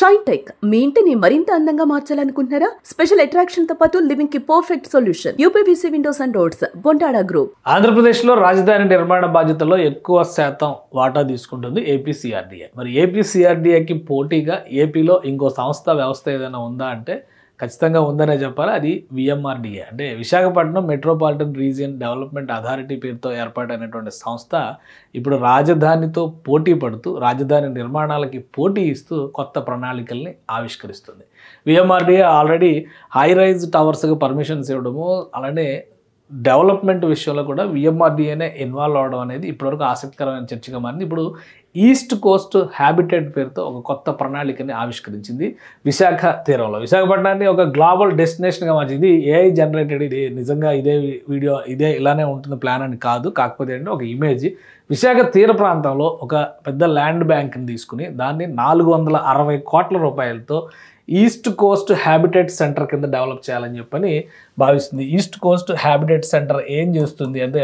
షైటెక్ మీ ఇంటిని మరింత అందంగా మార్చాలనుకుంటున్నారా? స్పెషల్ అట్రాక్షన్ తో పాటు లివింగ్ కి perfect solution UPVC windows and doors Bontada group. ఆంధ్రప్రదేశ్లో రాజధాని నిర్మాణ బాధ్యతల్లో ఎక్కువ శాతం వాటా తీసుకుంటుంది ఏపీసీఆర్డీఏ. మరి ఏపీసీఆర్డీఏకి పోటీగా ఏపీలో ఇంకో వ్యవస్థ ఏదైనా ఉందా అంటే ఖచ్చితంగా ఉందనే చెప్పాలి. అది విఎంఆర్డీఏ, అంటే Visakhapatnam metropolitan region development authority పేరుతో ఏర్పాటైనటువంటి సంస్థ ఇప్పుడు రాజధానితో పోటీ పడుతూ రాజధాని నిర్మాణాలకి పోటీ ఇస్తూ కొత్త ప్రణాళికల్ని ఆవిష్కరిస్తుంది. విఎంఆర్డీఏ ఆల్రెడీ హై రైజ్ టవర్స్కి పర్మిషన్స్ ఇవ్వడము, అలానే డెవలప్మెంట్ విషయంలో కూడా విఎంఆర్డీఏనే ఇన్వాల్వ్ అవడం అనేది ఇప్పటివరకు ఆసక్తికరమైన చర్చగా మారింది. ఇప్పుడు ఈస్ట్ కోస్ట్ హ్యాబిటేట్ పేరుతో ఒక కొత్త ప్రణాళికని ఆవిష్కరించింది విశాఖ తీరంలో. విశాఖపట్నాన్ని ఒక గ్లోబల్ డెస్టినేషన్గా మార్చింది. ఏఐ జనరేటెడ్, ఇది నిజంగా ఇదే వీడియో ఇలానే ఉంటుంది ప్లాన్ అని కాదు, కాకపోతే అంటే ఒక ఇమేజ్. విశాఖ తీర ప్రాంతంలో ఒక పెద్ద ల్యాండ్ బ్యాంక్ని తీసుకుని దాన్ని 460 కోట్ల రూపాయలతో ఈస్ట్ కోస్ట్ హ్యాబిటేట్ సెంటర్ కింద డెవలప్ చేయాలని చెప్పని భావిస్తుంది. ఈస్ట్ కోస్ట్ హ్యాబిటేట్ సెంటర్ ఏం చేస్తుంది అంటే,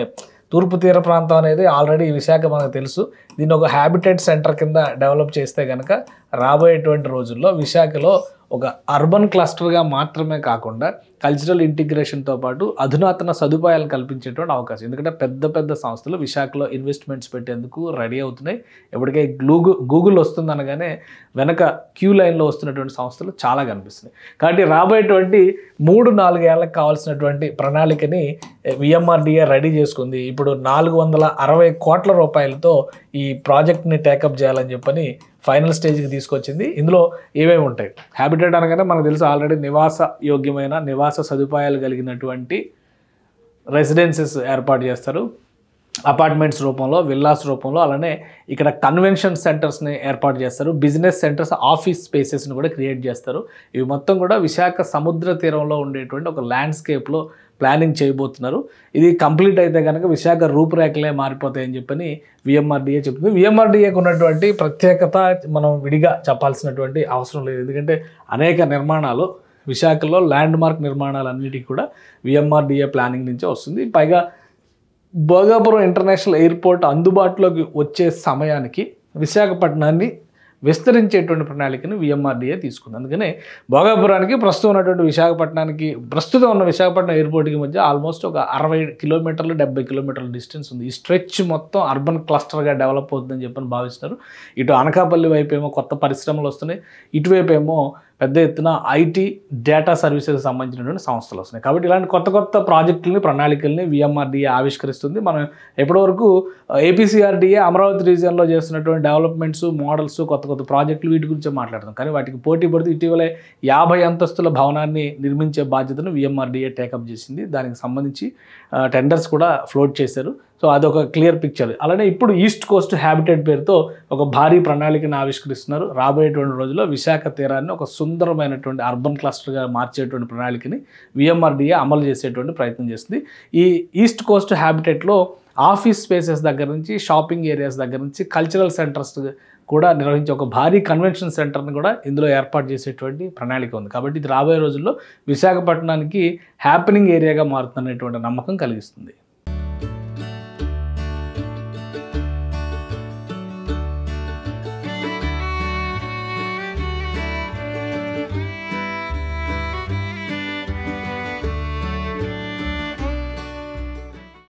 తూర్పు తీర ప్రాంతం అనేది ఆల్రెడీ విశాఖ మనకు తెలుసు. దీన్ని ఒక హ్యాబిటేట్ సెంటర్ కింద డెవలప్ చేస్తే కనుక రాబోయేటువంటి రోజుల్లో విశాఖలో ఒక అర్బన్ క్లస్టర్గా మాత్రమే కాకుండా కల్చరల్ ఇంటిగ్రేషన్తో పాటు అధునాతన సదుపాయాలను కల్పించేటువంటి అవకాశం. ఎందుకంటే పెద్ద పెద్ద సంస్థలు విశాఖలో ఇన్వెస్ట్మెంట్స్ పెట్టేందుకు రెడీ అవుతున్నాయి. ఎప్పటికే గూగుల్ వస్తుందనగానే వెనక క్యూ లైన్లో వస్తున్నటువంటి సంస్థలు చాలా కనిపిస్తున్నాయి. కాబట్టి రాబోయేటువంటి 3-4 ఏళ్ళకి కావాల్సినటువంటి ప్రణాళికని విఎంఆర్డీఏ రెడీ చేసుకుంది. ఇప్పుడు 460 కోట్ల రూపాయలతో ఈ ప్రాజెక్ట్ని టేకప్ చేయాలని చెప్పని ఫైనల్ స్టేజ్కి తీసుకొచ్చింది. ఇందులో ఏమేమి ఉంటాయి? హ్యాబిటేట్ అనగానే మనకు తెలుసు, ఆల్రెడీ నివాస యోగ్యమైన నివాస సదుపాయాలు కలిగినటువంటి రెసిడెన్సెస్ ఏర్పాటు చేస్తారు, అపార్ట్మెంట్స్ రూపంలో, విల్లాస్ రూపంలో. అలానే ఇక్కడ కన్వెన్షన్ సెంటర్స్ని ఏర్పాటు చేస్తారు, బిజినెస్ సెంటర్స్, ఆఫీస్ స్పేసెస్ని కూడా క్రియేట్ చేస్తారు. ఇవి మొత్తం కూడా విశాఖ సముద్ర తీరంలో ఉండేటువంటి ఒక ల్యాండ్స్కేప్లో ప్లానింగ్ చేయబోతున్నారు. ఇది కంప్లీట్ అయితే కనుక విశాఖ రూపురేఖలే మారిపోతాయని చెప్పని విఎంఆర్డీఏ చెప్తుంది. విఎంఆర్డీఏకి ఉన్నటువంటి ప్రత్యేకత మనం విడిగా చెప్పాల్సినటువంటి అవసరం లేదు. ఎందుకంటే అనేక నిర్మాణాలు విశాఖలో ల్యాండ్ మార్క్ నిర్మాణాలన్నిటికీ కూడా విఎంఆర్డీఏ ప్లానింగ్ నుంచే వస్తుంది. పైగా భోగాపురం ఇంటర్నేషనల్ ఎయిర్పోర్ట్ అందుబాటులోకి వచ్చే సమయానికి విశాఖపట్నాన్ని విస్తరించేటువంటి ప్రణాళికను విఎంఆర్డీఏ తీసుకుంది. అందుకనే భోగాపురానికి ప్రస్తుతం ఉన్నటువంటి ప్రస్తుతం ఉన్న విశాఖపట్నం ఎయిర్పోర్ట్కి మధ్య ఆల్మోస్ట్ ఒక 60 కిలోమీటర్లు 70 కిలోమీటర్ల డిస్టెన్స్ ఉంది. ఈ స్ట్రెచ్ మొత్తం అర్బన్ క్లస్టర్గా డెవలప్ అవుతుందని చెప్పని భావిస్తున్నారు. ఇటు అనకాపల్లి వైపు ఏమో కొత్త పరిశ్రమలు వస్తున్నాయి, ఇటువైపు ఏమో పెద్ద ఎత్తున ఐటీ డేటా సర్వీసెస్కి సంబంధించినటువంటి సంస్థలు వస్తున్నాయి. కాబట్టి ఇలాంటి కొత్త కొత్త ప్రాజెక్టులని, ప్రణాళికల్ని విఎంఆర్డీఏ ఆవిష్కరిస్తుంది. మనం ఎప్పటివరకు ఏపీసీఆర్డీఏ అమరావతి రీజియన్లో చేస్తున్నటువంటి డెవలప్మెంట్స్, మోడల్స్, కొత్త కొత్త ప్రాజెక్టులు వీటి గురించే మాట్లాడతాం. కానీ వాటికి పోటీ పడుతూ ఇటీవలే 50 అంతస్తుల భవనాన్ని నిర్మించే బాధ్యతను విఎంఆర్డీఏ టేకప్ చేసింది. దానికి సంబంధించి టెండర్స్ కూడా ఫ్లోట్ చేశారు. సో అదొక క్లియర్ పిక్చర్. అలానే ఇప్పుడు ఈస్ట్ కోస్ట్ హ్యాబిటేట్ పేరుతో ఒక భారీ ప్రణాళికను ఆవిష్కరిస్తున్నారు. రాబోయేటువంటి రోజుల్లో విశాఖ తీరాన్ని ఒక సుందరమైనటువంటి అర్బన్ క్లస్టర్గా మార్చేటువంటి ప్రణాళికని విఎంఆర్డీఏ అమలు చేసేటువంటి ప్రయత్నం చేస్తుంది. ఈ ఈస్ట్ కోస్ట్ హ్యాబిటేట్లో ఆఫీస్ స్పేసెస్ దగ్గర నుంచి, షాపింగ్ ఏరియాస్ దగ్గర నుంచి, కల్చరల్ సెంటర్స్ కూడా నిర్వహించే ఒక భారీ కన్వెన్షన్ సెంటర్ని కూడా ఇందులో ఏర్పాటు చేసేటువంటి ప్రణాళిక ఉంది. కాబట్టి ఇది రాబోయే రోజుల్లో విశాఖపట్నానికి హ్యాపెనింగ్ ఏరియాగా మారుతున్నటువంటి నమ్మకం కలిగిస్తుంది.